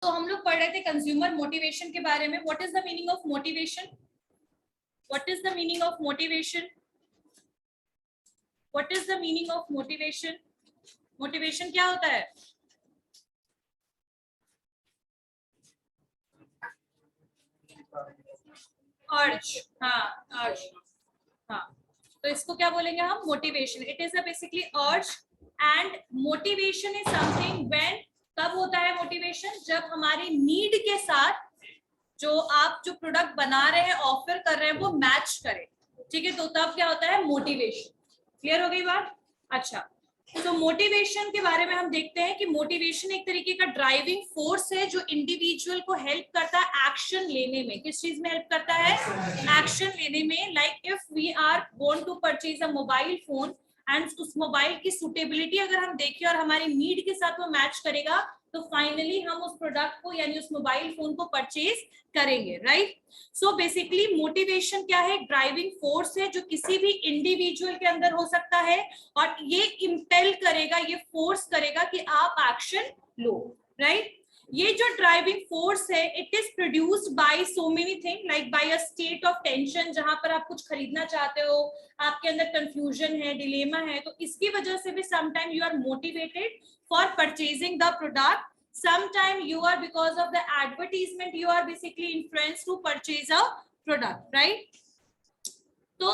तो हम लोग पढ़ रहे थे कंज्यूमर मोटिवेशन के बारे में. What is the meaning of motivation? What is the meaning of motivation? What is the meaning of motivation? Motivation क्या होता है? अर्ज. हाँ, अर्ज. हाँ, तो इसको क्या बोलेंगे हम? Motivation. It is a basically अर्ज and motivation is something when, कब होता है मोटिवेशन? जब हमारी नीड के साथ जो आप जो प्रोडक्ट बना रहे हैं, ऑफर कर रहे हैं, वो मैच करे. ठीक है, तो तब क्या होता है? मोटिवेशन. क्लियर हो गई बात? अच्छा, तो मोटिवेशन के बारे में हम देखते हैं कि मोटिवेशन एक तरीके का ड्राइविंग फोर्स है जो इंडिविजुअल को हेल्प करता है एक्शन लेने में. किस चीज में हेल्प करता है? एक्शन लेने में. Like if we are want to purchase a mobile phone and उस मोबाइल की सुटेबिलिटी अगर हम देखें और हमारी नीड के साथ वो मैच करेगा, तो फाइनली हम उस प्रोडक्ट को यानी उस मोबाइल फोन को परचेज करेंगे. राइट? सो बेसिकली मोटिवेशन क्या है? ड्राइविंग फोर्स है जो किसी भी इंडिविजुअल के अंदर हो सकता है और ये इंपेल करेगा, ये फोर्स करेगा कि आप एक्शन लो. राइट? ये जो ड्राइविंग फोर्स है, it is produced by so many thing, like by a state of tension. जहां पर आप कुछ खरीदना चाहते हो, आपके अंदर कंफ्यूजन है, डिलेमा है, तो इसकी वजह से भी sometime you are motivated for purchasing the product. Sometime you are, because of the advertisement, you are basically influenced to purchase a product. Right? तो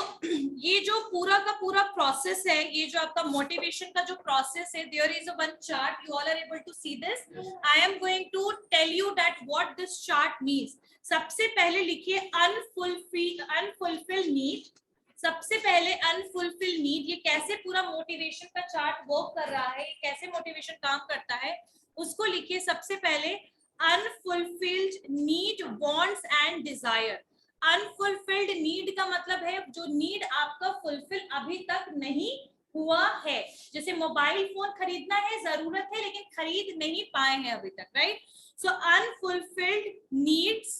ये जो पूरा का पूरा प्रोसेस है, ये जो आपका मोटिवेशन का जो प्रोसेस है, there is a one chart, you all are able to see this. I am going to tell you that what this chart means. सबसे पहले लिखिए अनफुलफिल्ड नीड. सबसे पहले अनफुलफिल्ड नीड. ये कैसे पूरा मोटिवेशन का चार्ट वर्क कर रहा है, कैसे मोटिवेशन काम करता है, उसको लिखिए सबसे पहले. Unfulfilled need, wants and Dzire. Unfulfilled need का मतलब है जो नीड आपका फुलफिल अभी तक नहीं हुआ है. जैसे मोबाइल फोन खरीदना है, जरूरत है, लेकिन खरीद नहीं पाए हैं अभी तक. Right? So unfulfilled needs,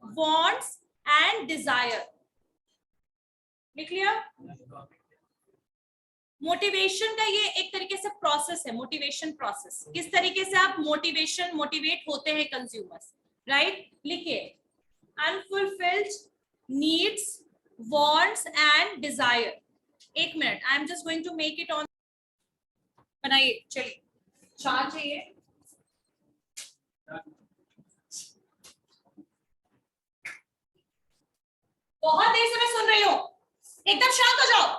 wants and Dzire. लिख लिया? मोटिवेशन का ये एक तरीके से प्रोसेस है. मोटिवेशन प्रोसेस, किस तरीके से आप मोटिवेट होते हैं कंज्यूमर्स. राइट? लिखिए unfulfilled needs, wants and desire. एक minute, I am just going to make it on. बनाइए. चलिए, चार्ट चाहिए. बहुत देर से मैं सुन रही हूं, एकदम शांत हो जाओ.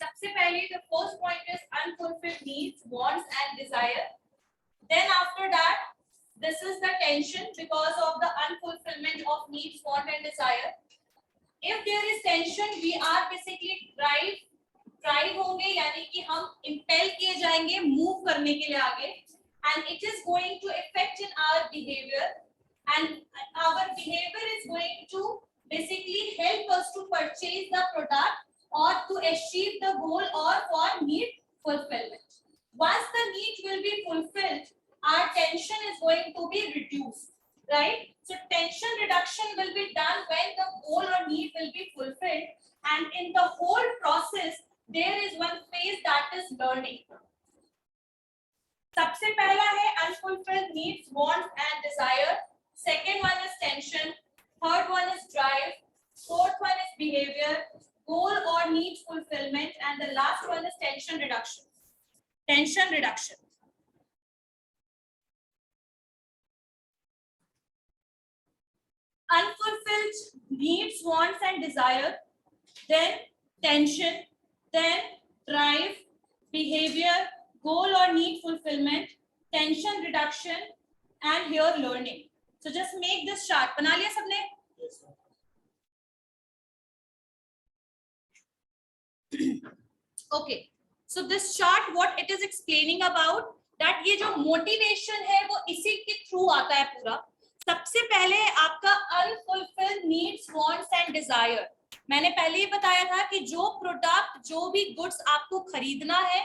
सबसे पहले the first point is unfulfilled needs, wants and desire. Then after that, this is the tension because of the unfulfillment of needs, want and desire. If there is tension, we are basically drive होंगे, यानी कि हम impel किए जाएंगे move करने के लिए आगे, and it is going to affect in our behavior, and our behavior is going to basically help us to purchase the product or to achieve the goal or for need fulfillment. Once the need will be fulfilled, our tension is going to be reduced. Right? So tension reduction will be done when the goal or need will be fulfilled, and in the whole process there is one phase that is learning. सबसे पहला है unfulfilled needs, wants and desire. Second one is tension. Third one is drive. Fourth one is behavior, goal or need fulfillment, and the last one is tension reduction. Tension reduction. Unfulfilled needs, wants and desire, then tension, then drive, behavior, goal or need fulfillment, tension reduction, and here learning. So just make this chart. बना लिया सबने? Okay. So this chart, what it is explaining about that ये जो motivation है वो इसी के through आता है पूरा. सबसे पहले आपका unfulfilled needs, wants and desire. मैंने पहले ही बताया था कि जो प्रोडक्ट, जो भी गुड्स आपको खरीदना है,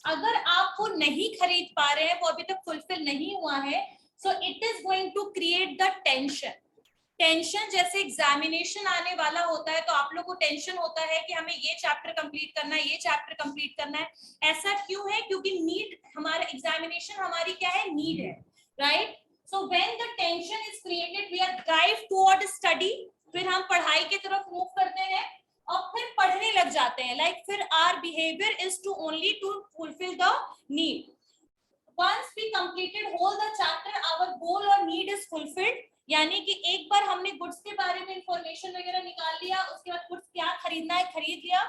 अगर आप वो नहीं खरीद पा रहे हैं, वो अभी तक फुलफिल नहीं हुआ है, so it is going to create the tension. Tension जैसे एग्जामिनेशन आने वाला होता है तो आप लोग को टेंशन होता है कि हमें ये चैप्टर कंप्लीट करना है, ये चैप्टर कंप्लीट करना है. ऐसा क्यों है? क्योंकि नीड, हमारा एग्जामिनेशन हमारी क्या है? नीड है, right? So when the tension is created we are drive toward study. फिर हम पढ़ाई की तरफ मूव करते हैं और फिर पढ़ने लग जाते हैं. लाइक फिर our behaviour is to only to fulfil the need. Once we completed whole the chapter, our goal और नीड इज फुलफिल्ड. यानी कि एक बार हमने गुड्स के बारे में इंफॉर्मेशन वगैरह निकाल लिया, उसके बाद गुड्स क्या खरीदना है खरीद लिया.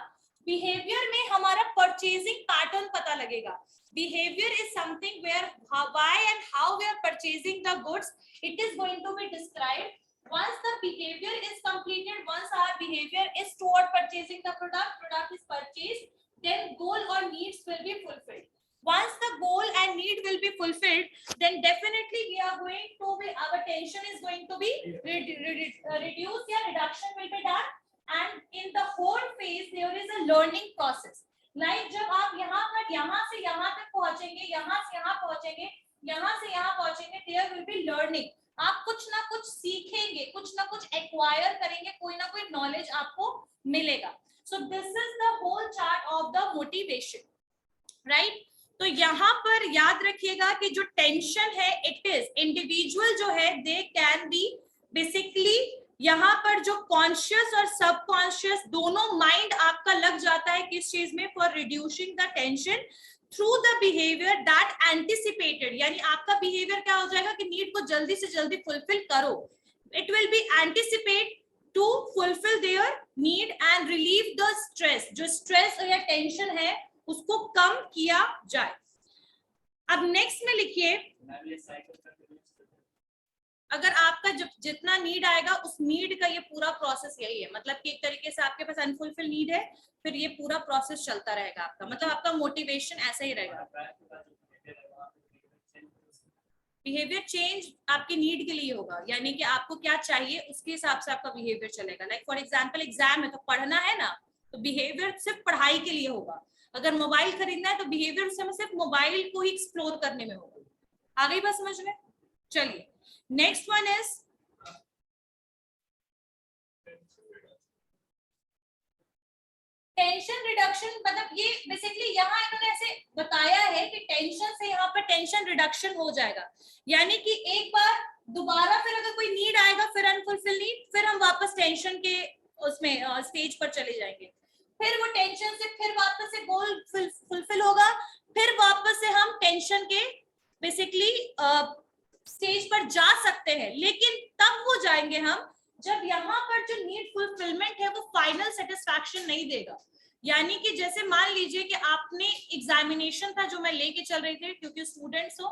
बिहेवियर में हमारा परचेजिंग पैटर्न पता लगेगा. Behaviour is something where why and how we are purchasing the goods, it is going to be described. Once the behavior is completed, once our behavior is toward purchasing the product is purchased, then goal or needs will be fulfilled. Once the goal and need will be fulfilled, then definitely we are going to be, our tension is going to be reduced, या reduction will be done, and in the whole phase there is a learning process. Like जब आप यहाँ पर यहाँ से यहाँ तक पहुँचेंगे, यहाँ से यहाँ पहुँचेंगे, यहाँ से यहाँ पहुँचेंगे, there will be learning. आप कुछ ना कुछ सीखेंगे, कुछ ना कुछ एक्वायर करेंगे, कोई ना कोई नॉलेज आपको मिलेगा. So this is the whole chart of the motivation, right? तो यहाँ पर याद रखिएगा कि जो टेंशन है, इट इज इंडिविजुअल जो है, दे कैन बी बेसिकली, यहाँ पर जो कॉन्शियस और सबकॉन्शियस दोनों माइंड आपका लग जाता है किस चीज में? For reducing the tension through the behavior that anticipated. यानी आपका बिहेवियर क्या हो जाएगा कि नीड को जल्दी से जल्दी फुलफिल करो. It will be anticipate to fulfill their need and relieve the stress. जो स्ट्रेस या टेंशन है उसको कम किया जाए. अब नेक्स्ट में लिखिए, अगर आपका जितना नीड आएगा उस नीड का ये पूरा प्रोसेस यही है. मतलब कि एक तरीके से आपके पास अनफुलफिल नीड है, फिर ये पूरा प्रोसेस चलता रहेगा आपका. मतलब आपका मोटिवेशन ऐसा ही रहेगा. बिहेवियर चेंज आपकी नीड के लिए होगा, यानी कि आपको क्या चाहिए उसके हिसाब से आपका बिहेवियर चलेगा. लाइक फॉर एग्जांपल एग्जाम है तो पढ़ना है ना, तो बिहेवियर सिर्फ पढ़ाई के लिए होगा. अगर मोबाइल खरीदना है तो बिहेवियर उस समय सिर्फ मोबाइल को ही एक्सप्लोर करने में होगा. आ गई बात समझ में? चलिए next one is tension reduction. मतलब ये बेसिकली यहाँ इन्होंने ऐसे बताया है कि टेंशन से यहाँ पर टेंशन रिडक्शन हो जाएगा. यानी कि एक बार दोबारा फिर अगर कोई नीड आएगा, फिर अनफुलफिल नीड, फिर हम वापस टेंशन के उसमें स्टेज पर चले जाएंगे. फिर वो टेंशन से फिर वापस से गोल फुलफिल होगा, फिर वापस से हम टेंशन के बेसिकली स्टेज पर जा सकते हैं. लेकिन तब वो जाएंगे हम जब यहाँ पर जो नीड फुलफिलमेंट है वो फाइनल सेटिस्फैक्शन नहीं देगा. यानी कि जैसे मान लीजिए कि आपने एग्जामिनेशन था जो मैं लेके चल रही थी, क्योंकि स्टूडेंट्स हो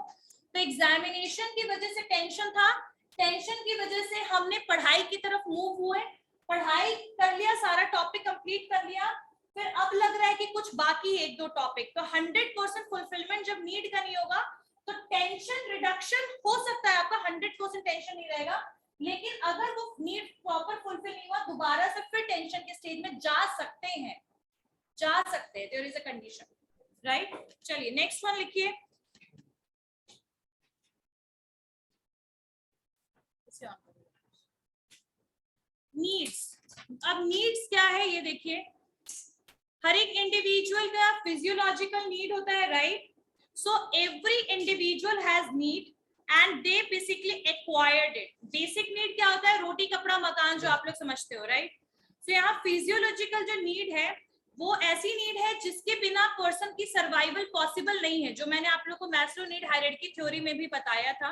तो एग्जामिनेशन की वजह से टेंशन था, टेंशन की वजह से हमने पढ़ाई की तरफ मूव हुए, पढ़ाई कर लिया, सारा टॉपिक कंप्लीट कर लिया, फिर अब लग रहा है कि कुछ बाकी है 1-2 टॉपिक. तो 100% फुलफिलमेंट जब नीड का नहीं होगा तो टेंशन रिडक्शन हो सकता है आपका, 100% टेंशन नहीं रहेगा. लेकिन अगर वो नीड प्रॉपर फुलफिल नहीं हुआ, दोबारा से फिर टेंशन के स्टेज में जा सकते हैं. There is a condition, right? चलिए नेक्स्ट वन लिखिए. नीड्स. अब नीड्स क्या है ये देखिए, हर एक इंडिविजुअल का फिजियोलॉजिकल नीड होता है, right? So every individual has need and they basically acquired it. Basic need क्या होता है? रोटी कपड़ा मकान, जो आप लोग समझते हो, राइट? सो यहाँ फिजियोलॉजिकल जो नीड है वो ऐसी नीड है जिसके बिना पर्सन की सर्वाइवल पॉसिबल नहीं है, जो मैंने आप लोग को मैस्लो नीड हायरार्की थ्योरी में भी बताया था.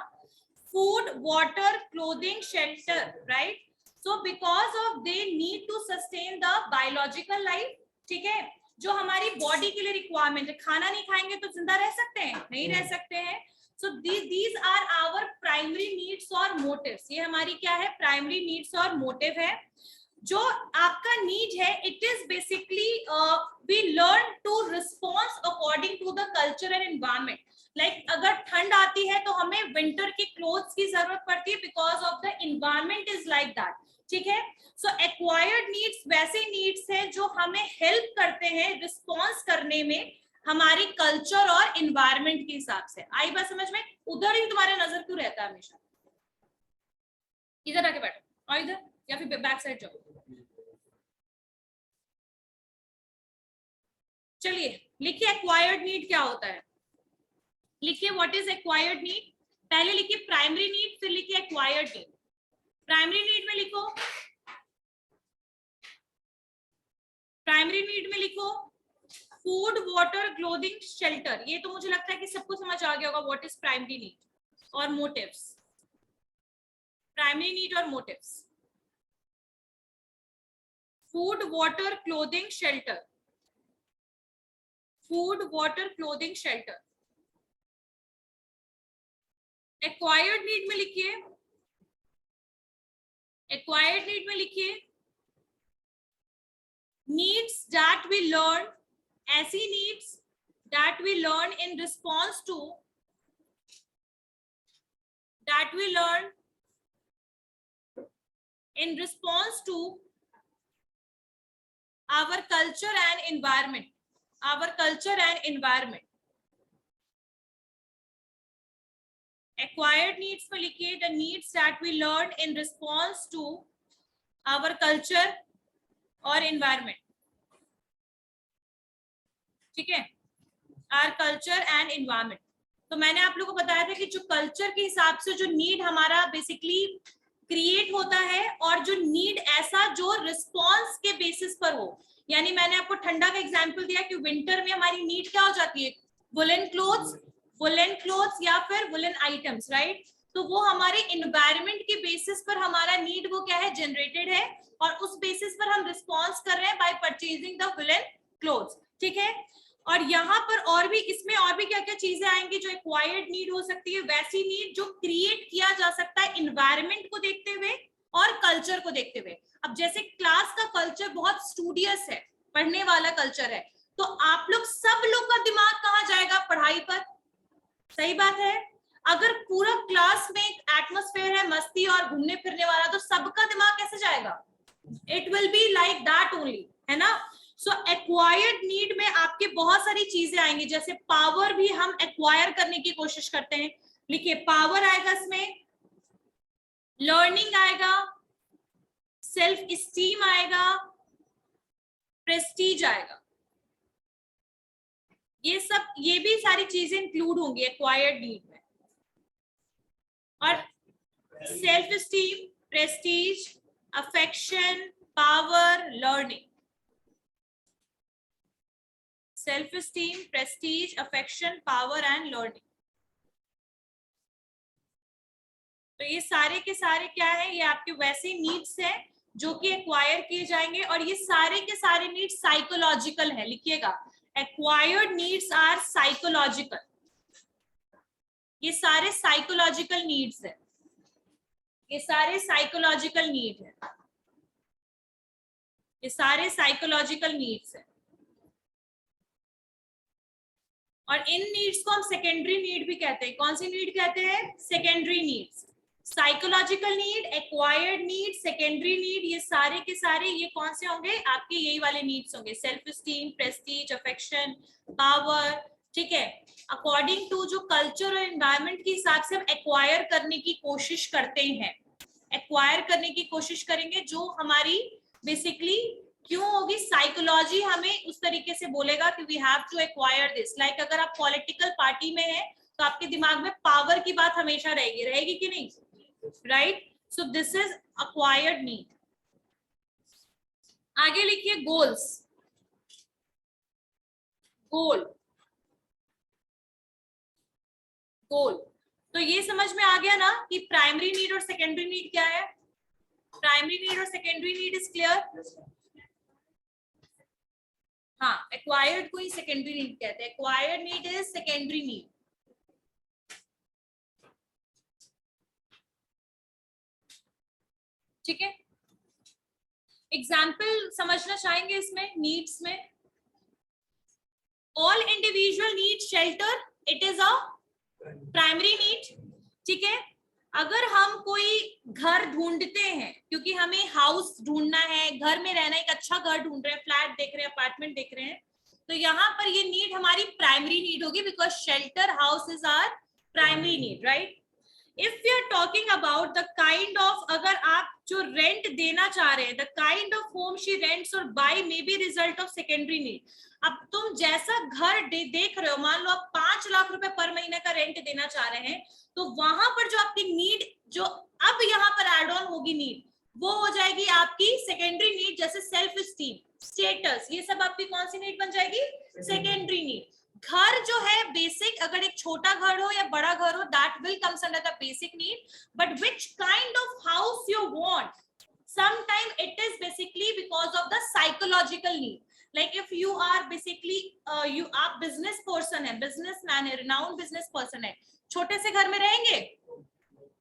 Food, water, clothing, shelter, right? So because of they need to sustain the biological life, ठीक है, जो हमारी बॉडी के लिए रिक्वायरमेंट है. खाना नहीं खाएंगे तो जिंदा रह सकते हैं? नहीं रह सकते हैं. So these are our primary needs और मोटिव्स. ये हमारी क्या है? प्राइमरी नीड्स और मोटिव है. जो आपका नीड है, it is basically we learn to response according to the culture and environment. Like अगर ठंड आती है तो हमें विंटर के क्लोथ्स की जरूरत पड़ती है because of the environment is like that, ठीक है. सो एक्वायर्ड नीड्स वैसे नीड्स हैं जो हमें हेल्प करते हैं रिस्पॉन्स करने में हमारे कल्चर और एनवायरमेंट के हिसाब से. आई बात समझ में? उधर ही तुम्हारा नजर क्यों रहता है हमेशा? इधर आके बैठो और इधर, या फिर बैक साइड जाओ. चलिए लिखिए एक्वायर्ड नीड क्या होता है. लिखिए व्हाट इज एक्वायर्ड नीड. पहले लिखिए प्राइमरी नीड, फिर लिखिए एक्वायर्ड नीड. प्राइमरी नीड में लिखो, प्राइमरी नीड में लिखो फूड, वाटर, क्लोथिंग, शेल्टर. ये तो मुझे लगता है कि सबको समझ आ गया होगा व्हाट इज प्राइमरी नीड और मोटिव्स. प्राइमरी नीड और motives, food, water, clothing, shelter. Food, water, clothing, shelter. Acquired need में लिखिए, एक्वायर्ड नीड में लिखिए नीड्स दैट वी लर्न, ऐसी needs that we learn in response to, that we learn in response to our culture and environment, our culture and environment. Acquired needs में लिखिए the needs that we learn in response to our culture और environment, ठीक है, our culture and environment. तो मैंने आप लोगों को बताया था कि जो कल्चर के हिसाब से जो नीड हमारा बेसिकली क्रिएट होता है और जो नीड ऐसा जो रिस्पॉन्स के बेसिस पर हो. यानी मैंने आपको ठंडा का एग्जांपल दिया कि विंटर में हमारी नीड क्या हो जाती है? वुलन क्लोथ्स या फिर वुलन आइटम्स, राइट? तो वो हमारे एनवायरनमेंट के बेसिस पर हमारा नीड वो क्या है? जनरेटेड है, और उस बेसिस पर हम रिस्पॉन्स कर रहे हैं bye purchasing the woollen clothes, ठीक है. और यहाँ पर और भी, इसमें और भी क्या क्या चीजें आएंगी जो एक्वायर्ड नीड हो सकती है. वैसी नीड जो क्रिएट किया जा सकता है एनवायरनमेंट को देखते हुए और कल्चर को देखते हुए. अब जैसे क्लास का कल्चर बहुत स्टूडियस है, पढ़ने वाला कल्चर है, तो आप लोग सब लोग का दिमाग कहाँ जाएगा? पढ़ाई पर. सही बात है. अगर पूरा क्लास में एक एटमॉस्फेयर है मस्ती और घूमने फिरने वाला, तो सबका दिमाग कैसे जाएगा? It will be like that only, है ना. सो एक्वायर्ड नीड में आपके बहुत सारी चीजें आएंगी, जैसे पावर भी हम एक्वायर करने की कोशिश करते हैं. लिखिए पावर आएगा इसमें, लर्निंग आएगा, सेल्फ स्टीम आएगा, प्रेस्टीज आएगा. ये सब, ये भी सारी चीजें इंक्लूड होंगी एक्वायर्ड नीड में. और self esteem, Prestige, affection, power, learning. Self esteem, Prestige, affection, power and learning. तो ये सारे के सारे क्या है? ये आपके वैसे नीड्स हैं जो कि एक्वायर किए जाएंगे, और ये सारे के सारे नीड्स साइकोलॉजिकल है. लिखिएगा एक्वायर्ड नीड्स आर साइकोलॉजिकल. ये सारे साइकोलॉजिकल नीड्स है, ये सारे साइकोलॉजिकल नीड है, ये सारे साइकोलॉजिकल नीड्स है. और इन नीड्स को हम सेकेंडरी नीड भी कहते हैं. कौन सी नीड कहते हैं? Secondary needs. Psychological need, acquired need, secondary need, ये सारे के सारे ये कौन से होंगे? आपके यही वाले नीड्स होंगे. Self esteem, Prestige, affection, power, ठीक है. अकॉर्डिंग टू जो कल्चर और एनवायरनमेंट के हिसाब से हम एक्वायर करने की कोशिश करते हैं, एक्वायर करने की कोशिश करेंगे जो हमारी बेसिकली क्यों होगी? साइकोलॉजी हमें उस तरीके से बोलेगा कि we have to acquire this. Like अगर आप पॉलिटिकल पार्टी में है तो आपके दिमाग में पावर की बात हमेशा रहेगी, रहेगी कि नहीं? Right, so this is acquired need. आगे लिखिए गोल्स। गोल, गोल, तो ये समझ में आ गया ना कि प्राइमरी नीड और सेकेंडरी नीड क्या है? प्राइमरी नीड और सेकेंडरी नीड इज क्लियर? हाँ, एक्वायर्ड को ही सेकेंडरी नीड कहते हैं। Acquired need is secondary need. ठीक है, एग्जाम्पल समझना चाहेंगे इसमें नीड्स में? All individual need shelter, it is a primary need. ठीक है, अगर हम कोई घर ढूंढते हैं, क्योंकि हमें हाउस ढूंढना है, घर में रहना, एक अच्छा घर ढूंढ रहे हैं, फ्लैट देख रहे हैं, अपार्टमेंट देख रहे हैं, तो यहाँ पर ये नीड हमारी प्राइमरी नीड होगी, because shelter, house is our primary need, right? If we are talking about the kind of, अगर आप जो रेंट देना चाह रहे हैं, the kind of home she rents और by maybe result of secondary need. अब तुम जैसा घर देख रहे हो, मान लो आप 5 लाख रुपए पर महीने का रेंट देना चाह रहे हैं, तो वहां पर जो आपकी नीड, जो अब यहाँ पर एड ऑन होगी नीड, वो हो जाएगी आपकी सेकेंडरी नीड, जैसे सेल्फ स्टीम, स्टेटस, ये सब आपकी कौन सी नीड बन जाएगी? Secondary need. घर जो है बेसिक, अगर एक छोटा घर हो या बड़ा घर हो, that will comes under the basic need, but which kind of house you want, sometime it is basically because of the psychological need. Like if you are basically you, आप बिजनेस पर्सन है, businessman है, renowned business person है, छोटे से घर में रहेंगे?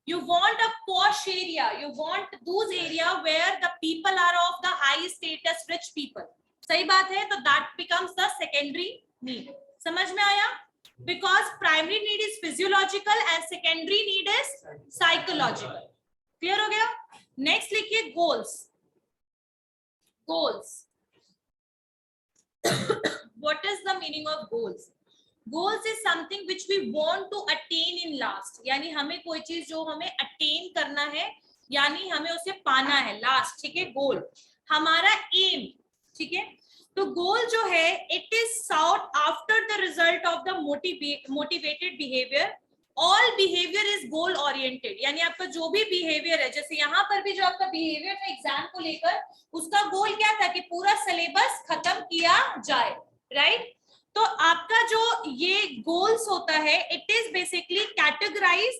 You want a posh area, you want those area where the people are of the high status, rich people. सही बात है, तो that becomes the secondary need. समझ में आया? Because primary need is physiological and secondary need is psychological. Clear हो गया? Next लिखिए goals. Goals. What is the meaning of goals? Goals is something which we want to attain in last, यानी हमें कोई चीज जो हमें attain करना है, यानी हमें उसे पाना है लास्ट। ठीक है, गोल हमारा एम। ठीक है, तो गोल जो है it is sought after the result of the motivated behaviour. All behaviour is goal oriented, यानी आपका जो भी बिहेवियर है, जैसे यहाँ पर भी जो आपका बिहेवियर था एग्जाम को लेकर, उसका गोल क्या था कि पूरा सिलेबस खत्म किया जाए, राइट? तो आपका जो ये गोल्स होता है, it is basically categorise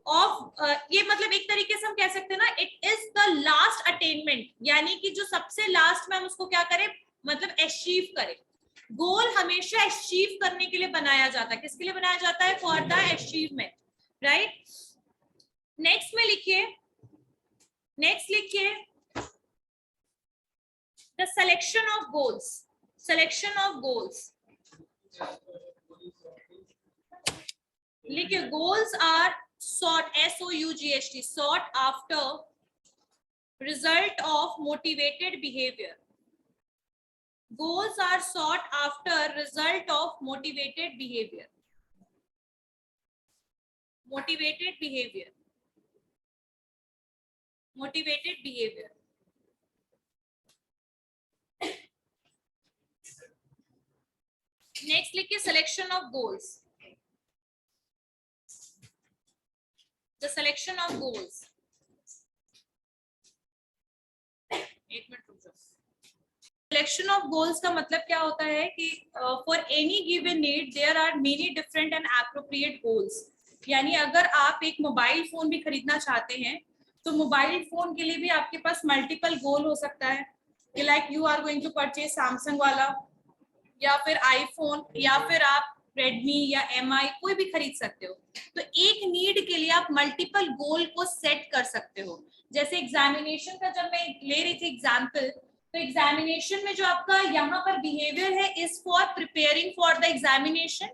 of, ये मतलब एक तरीके से हम कह सकते हैं ना, it is the last attainment, यानी कि जो सबसे लास्ट में हम उसको क्या करें, मतलब अचीव करें। गोल हमेशा अचीव करने के लिए बनाया जाता है। किसके लिए बनाया जाता है? For the achievement, right? Next में लिखिए, नेक्स्ट लिखिए the selection of goals. Selection of goals लिखिए, goals are sought, SOUGHT, sought after result of motivated behavior. Goals are sought after result of motivated behavior. Motivated behavior. Motivated behavior. Next लिखिए selection of goals. The selection of goals. एक minute रुक जाओ। Selection of goals का मतलब क्या होता है कि for any given need there are many different and appropriate goals. यानी अगर आप एक मोबाइल फोन भी खरीदना चाहते हैं, तो मोबाइल फोन के लिए भी आपके पास मल्टीपल गोल हो सकता है कि like you are going to purchase Samsung वाला, या फिर आईफोन, या फिर आप रेडमी या एमआई कोई भी खरीद सकते हो। तो एक नीड के लिए आप मल्टीपल गोल को सेट कर सकते हो। जैसे एग्जामिनेशन का जब मैं ले रही थी एग्जाम्पल, तो एग्जामिनेशन में जो आपका यहाँ पर बिहेवियर है is for preparing for the examination,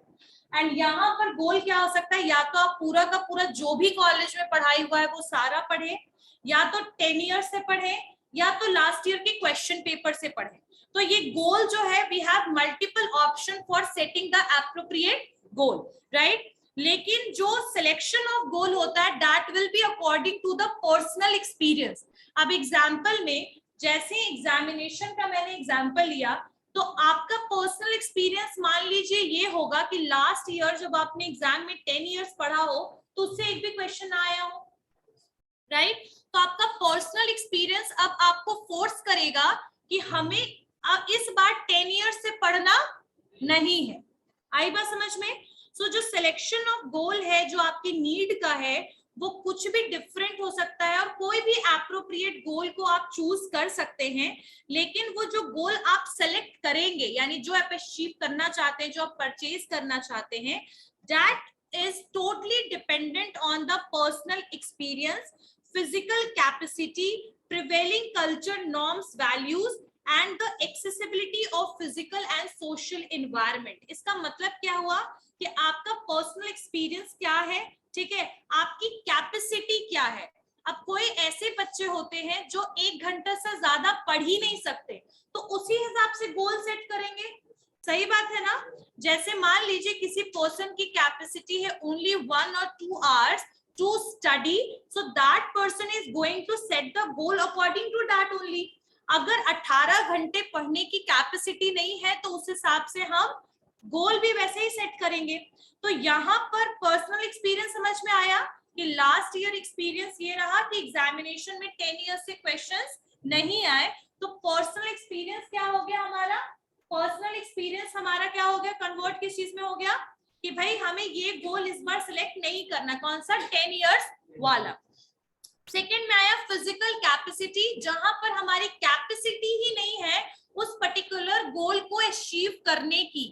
and यहाँ पर गोल क्या हो सकता है, या तो आप पूरा का पूरा जो भी कॉलेज में पढ़ाई हुआ है वो सारा पढ़े, या तो 10 ईयर्स से पढ़े, या तो लास्ट ईयर के क्वेश्चन पेपर से पढ़े। तो ये गोल जो है, we have multiple option for setting the appropriate goal, right? लेकिन जो सिलेक्शन ऑफ गोल होता है that will be according to the personal experience. अब एग्जाम्पल में जैसे एग्जामिनेशन का मैंने एग्जाम्पल लिया, तो आपका पर्सनल एक्सपीरियंस मान लीजिए ये होगा कि लास्ट ईयर जब आपने एग्जाम में 10 इयर्स पढ़ा हो तो उससे एक भी क्वेश्चन ना आया हो, राइट? तो आपका पर्सनल एक्सपीरियंस अब आपको फोर्स करेगा कि हमें इस बार 10 इयर्स से पढ़ना नहीं है। आई बात समझ में? सो जो सिलेक्शन ऑफ गोल है जो आपकी नीड का है वो कुछ भी डिफरेंट हो सकता है और कोई भी एप्रोप्रिएट गोल को आप चूज कर सकते हैं, लेकिन वो जो गोल आप सेलेक्ट करेंगे यानी जो आप अचीव करना चाहते हैं, जो आप परचेज करना चाहते हैं, that is totally dependent on the personal experience, physical capacity, prevailing culture norms, values and the accessibility of physical and social environment। इसका मतलब क्या हुआ कि आपका पर्सनल एक्सपीरियंस क्या है, ठीक है, आपकी कैपेसिटी क्या है। अब कोई ऐसे बच्चे होते हैं जो 1 घंटा से ज्यादा पढ़ ही नहीं सकते, तो उसी हिसाब से गोल सेट करेंगे, सही बात है ना? जैसे मान लीजिए किसी पर्सन की कैपेसिटी है only 1 or 2 hours to study, so that person is going to set the goal according to that only। अगर 18 घंटे पढ़ने की कैपेसिटी नहीं है तो उस हिसाब से हम गोल भी वैसे ही सेट करेंगे। तो यहाँ पर पर्सनल एक्सपीरियंस समझ में आया कि लास्ट ईयर एक्सपीरियंस ये रहा कि एग्जामिनेशन में 10 ईयर से क्वेश्चंस नहीं आए, तो पर्सनल एक्सपीरियंस क्या हो गया हमारा? पर्सनल एक्सपीरियंस हमारा क्या हो गया? कन्वर्ट किस चीज में हो गया कि भाई हमें ये गोल इस बार सिलेक्ट नहीं करना, कौन सा? 10 इयर्स वाला। सेकंड में आया फिजिकल कैपेसिटी, जहां पर हमारी कैपेसिटी ही नहीं है उस पर्टिकुलर गोल को अचीव करने की।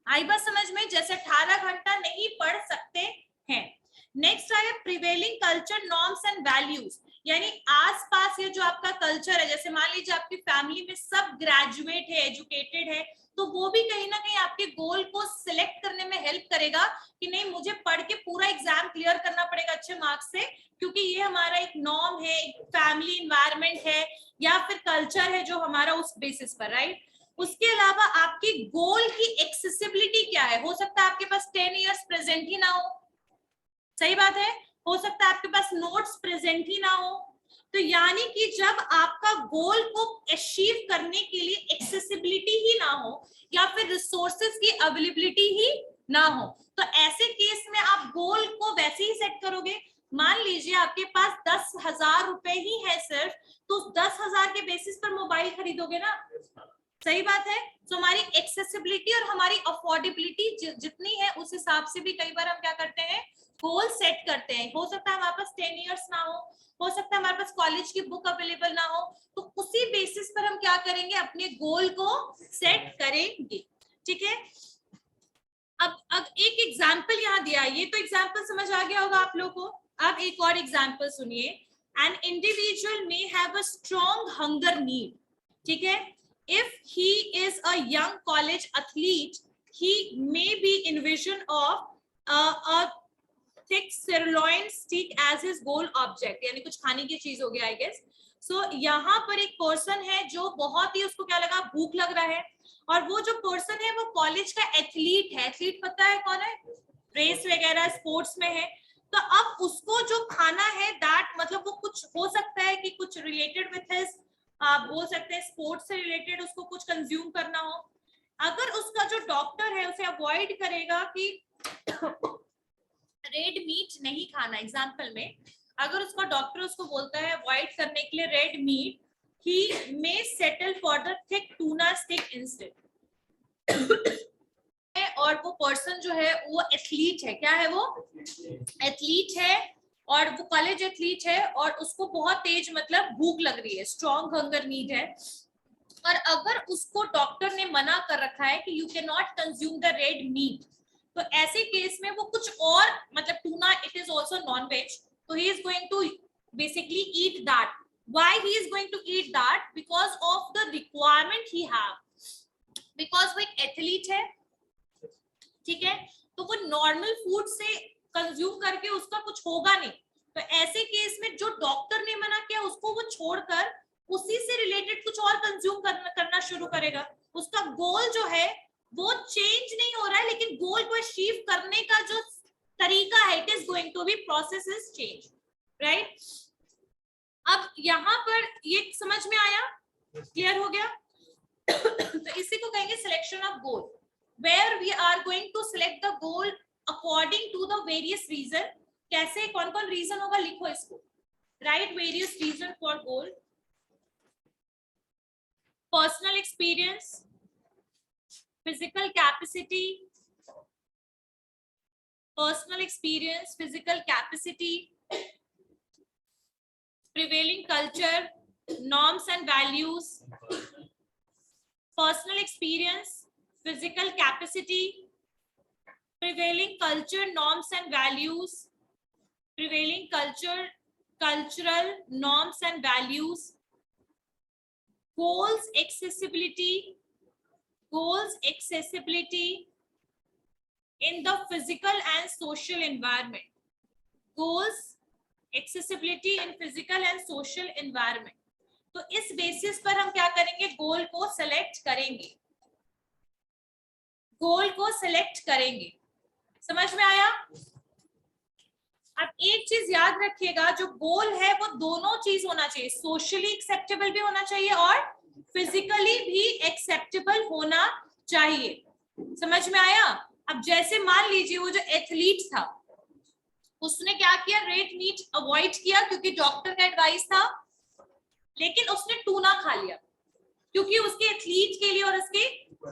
आई बात समझ में? जैसे 18 घंटा नहीं पढ़ सकते हैं। नेक्स्ट आया prevailing culture norms and values, यानी आसपास ये जो आपका कल्चर है, जैसे मान लीजिए आपकी फैमिली में सब ग्रेजुएट है, एजुकेटेड है, तो वो भी कहीं ना कहीं आपके गोल को सिलेक्ट करने में हेल्प करेगा कि नहीं मुझे पढ़ के पूरा एग्जाम क्लियर करना पड़ेगा अच्छे मार्क्स से, क्योंकि ये हमारा एक नॉर्म है, एक फैमिली एनवायरनमेंट है या फिर कल्चर है जो हमारा उस बेसिस पर, राइट? उसके अलावा आपकी गोल की एक्सेसिबिलिटी क्या है? हो सकता है आपके पास 10 इयर्स प्रेजेंट ही ना हो, सही बात है, हो सकता है आपके पास नोट्स प्रेजेंट ही ना हो, तो यानी कि जब आपका गोल को अचीव करने के लिए एक्सेसिबिलिटी ही ना हो या फिर रिसोर्सेज की अवेलेबिलिटी ही ना हो, तो ऐसे केस में आप गोल को वैसे ही सेट करोगे। मान लीजिए आपके पास 10,000 रुपए ही है सिर्फ, तो 10,000 के बेसिस पर मोबाइल खरीदोगे ना, सही बात है? तो हमारी एक्सेसिबिलिटी और हमारी अफोर्डेबिलिटी जितनी है उस हिसाब से भी कई बार हम क्या करते हैं, गोल सेट करते हैं। हो सकता है हमारे पास 10 इयर्स ना हो सकता है हमारे पास कॉलेज की बुक अवेलेबल ना हो, तो उसी बेसिस पर हम क्या करेंगे, अपने गोल को सेट करेंगे, ठीक है? अब एक एग्जाम्पल यहाँ दिया, ये तो एग्जाम्पल समझ आ गया होगा आप लोगों को। अब एक और एग्जाम्पल सुनिए। An individual may have a strong hunger need, ठीक है, if he is a young college athlete he may be envision of a thick sirloin steak as his goal object, यानी कुछ खाने की चीज हो गया आई गेस। सो यहाँ पर एक पर्सन है जो बहुत ही उसको क्या लगा, भूख लग रहा है, और वो जो पर्सन है वो कॉलेज का एथलीट है। एथलीट पता है कौन है? रेस वगैरह स्पोर्ट्स में है। तो अब उसको जो खाना है दैट मतलब वो कुछ हो सकता है कि कुछ रिलेटेड विथ हिज, आप बोल सकते हैं स्पोर्ट्स से रिलेटेड उसको कुछ कंज्यूम करना हो। अगर उसका जो डॉक्टर है उसे अवॉइड करेगा कि रेड मीट नहीं खाना, एग्जांपल में अगर उसका डॉक्टर उसको बोलता है अवॉइड करने के लिए red meat, he may settle for the thick tuna stick instead. और वो पर्सन जो है वो एथलीट है, क्या है वो? एथलीट है, और वो कॉलेज एथलीट है और उसको बहुत तेज मतलब भूख लग रही है, स्ट्रॉन्ग हंगर नीड है, और अगर उसको डॉक्टर ने मना कर रखा है कि you can not consume the red meat, तो ऐसे केस में वो कुछ और मतलब tuna it is also non veg, तो he is going to basically eat that. Why he is going to eat that? Because of the requirement he have, because वो एक एथलीट है, ठीक है, तो वो नॉर्मल फूड से कंज्यूम करके उसका कुछ होगा नहीं। तो ऐसे केस में जो डॉक्टर ने मना किया उसको वो छोड़कर उसी से रिलेटेड कुछ और कंज्यूम करना शुरू करेगा। उसका गोल जो है वो चेंज नहीं हो रहा है, लेकिन गोल को अचीव करने का जो तरीका है it is going to be process is change, right? अब यहाँ पर ये समझ में आया क्लियर हो गया? तो इसी को कहेंगे selection of goal, where we are going to select the goal according to the various reason. कैसे, कौन कौन रीजन होगा, लिखो इसको. Right various reason for goal. Personal experience, physical capacity, personal experience, physical capacity, prevailing culture, norms and values. Personal experience, physical capacity, prevailing culture, norms and values, prevailing culture, cultural norms and values. Goals, accessibility, goals, accessibility in the physical and social environment. Goals, accessibility in physical and social environment. तो इस basis पर हम क्या करेंगे, गोल को select करेंगे, गोल को select करेंगे. समझ में आया? अब एक चीज याद रखिएगा, जो गोल है वो दोनों चीज होना चाहिए, सोशली एक्सेप्टेबल भी होना चाहिए और फिजिकली भी एक्सेप्टेबल होना चाहिए. समझ में आया? अब जैसे मान लीजिए वो जो एथलीट था, उसने क्या किया, रेड मीट अवॉइड किया क्योंकि डॉक्टर का एडवाइस था, लेकिन उसने टूना खा लिया क्योंकि उसके एथलीट के लिए और उसके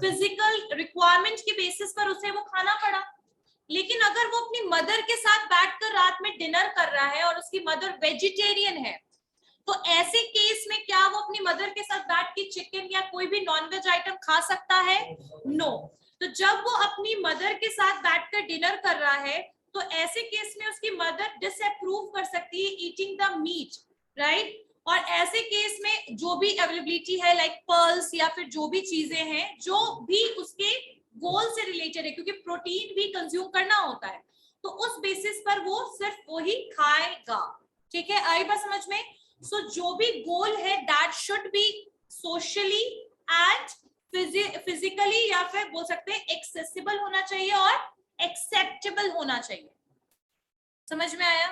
फिजिकल रिक्वायरमेंट के बेसिस पर उसे वो खाना पड़ा. लेकिन अगर वो अपनी मदर के साथ बैठकर रात में डिनर कर रहा है और उसकी मदर वेजिटेरियन है, तो ऐसे केस में क्या वो अपनी मदर के साथ बैठ के चिकन या कोई भी नॉनवेज आइटम खा सकता है? नो. तो जब वो अपनी मदर के साथ बैठकर डिनर कर रहा है, तो ऐसे केस में उसकी मदर डिसअप्रूव कर सकती है ईटिंग द मीट, राइट? और ऐसे केस में जो भी अवेलेबिलिटी है, लाइक पर्ल्स या फिर जो भी चीजें हैं जो भी उसके गोल से रिलेटेड है, क्योंकि प्रोटीन भी कंज्यूम करना होता है, तो उस बेसिस पर वो सिर्फ वही खाएगा. ठीक है, आई बात समझ में? सो जो भी गोल है that should be socially and physically, या फिर बोल सकते हैं एक्सेसिबल होना चाहिए और एक्सेप्टेबल होना चाहिए. समझ में आया?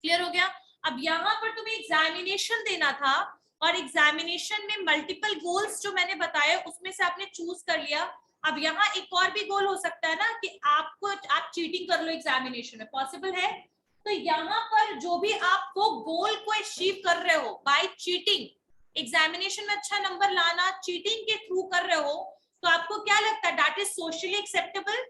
क्लियर हो गया? अब यहाँ पर तुम्हें एग्जामिनेशन देना था और एग्जामिनेशन में मल्टीपल गोल्स जो मैंने बताया उसमें से आपने चूज कर लिया. अब यहाँ एक और भी गोल हो सकता है ना कि आप चीटिंग कर लो एग्जामिनेशन में, पॉसिबल है? तो यहाँ पर जो भी आप वो गोल को अचीव कर रहे हो बाय चीटिंग, एग्जामिनेशन में अच्छा नंबर लाना चीटिंग के थ्रू कर रहे हो, तो आपको क्या लगता है, that is socially acceptable?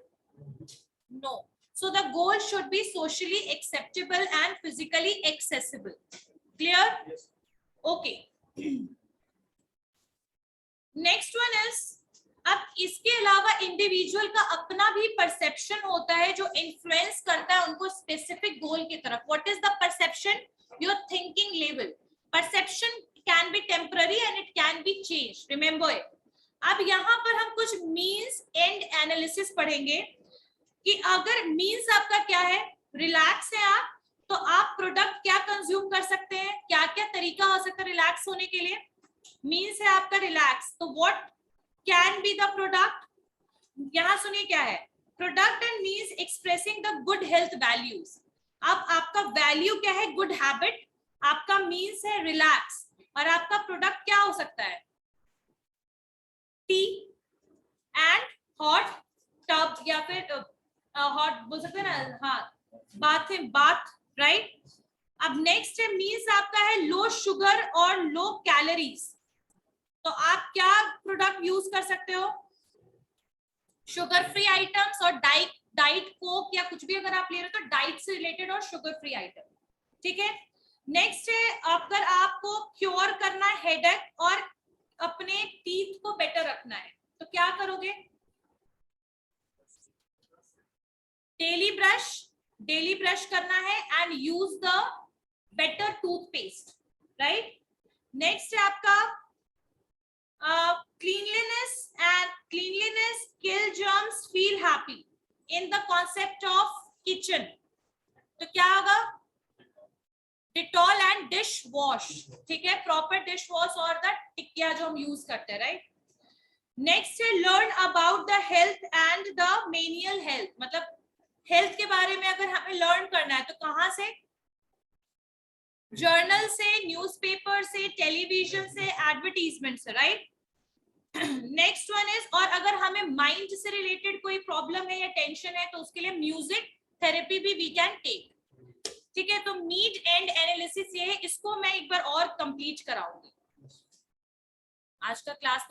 No. So the goal should be socially acceptable and physically accessible. Clear? Yes. Okay. Next one is, अब इसके अलावा इंडिविजुअल का अपना भी परसेप्शन होता है जो इन्फ्लुएंस करता है उनको स्पेसिफिक गोल की तरफ. What is the perception? Your thinking level. Perception can be temporary and it can be change, remember it. अब यहाँ पर हम कुछ मीन्स एंड एनालिसिस पढ़ेंगे कि अगर मीन्स आपका क्या है, रिलैक्स है आप, तो आप प्रोडक्ट क्या कंज्यूम कर सकते हैं, क्या क्या तरीका हो सकता है रिलैक्स होने के लिए. मीन्स है आपका रिलैक्स, तो what can be the product. यहां सुनिए क्या है, product and means expressing the good health values. अब आपका वैल्यू क्या है, गुड हैबिट, आपका मीन्स है रिलैक्स, और आपका प्रोडक्ट क्या हो सकता है, टी एंड हॉट टब, या फिर हॉट बोल सकते हैं ना, हाँ बाथ, राइट. अब नेक्स्ट है मीन्स आपका है लो शुगर और लो कैलोरीज, तो आप क्या प्रोडक्ट यूज कर सकते हो, शुगर फ्री आइटम्स और डाइट कोक या कुछ भी अगर आप ले रहे हो तो डाइट से रिलेटेड और शुगर फ्री आइटम. ठीक है. नेक्स्ट है, अगर आपको क्योर करना है हेडेक और अपने टीथ को बेटर रखना है, तो क्या करोगे, डेली ब्रश करना है and use the better toothpaste, right. Next है आपका cleanliness kill germs feel happy in the concept of kitchen, तो क्या होगा, डिटॉल एंड डिश वॉश. ठीक है, प्रॉपर डिश वॉश और द टिकिया जो हम यूज करते हैं, राइट. नेक्स्ट है learn about the health and the menial health, मतलब हेल्थ के बारे में अगर हमें लर्न करना है तो कहां से, जर्नल से, न्यूज़पेपर से, टेलीविजन से, एडवर्टीजमेंट से, राइट। नेक्स्ट वन इज, और अगर हमें माइंड से रिलेटेड कोई प्रॉब्लम है या टेंशन है तो उसके लिए म्यूजिक थेरेपी भी वी कैन टेक। ठीक है, तो नीड एंड एनालिसिस ये है, इसको मैं एक बार और कंप्लीट कराऊंगी। आज का क्लास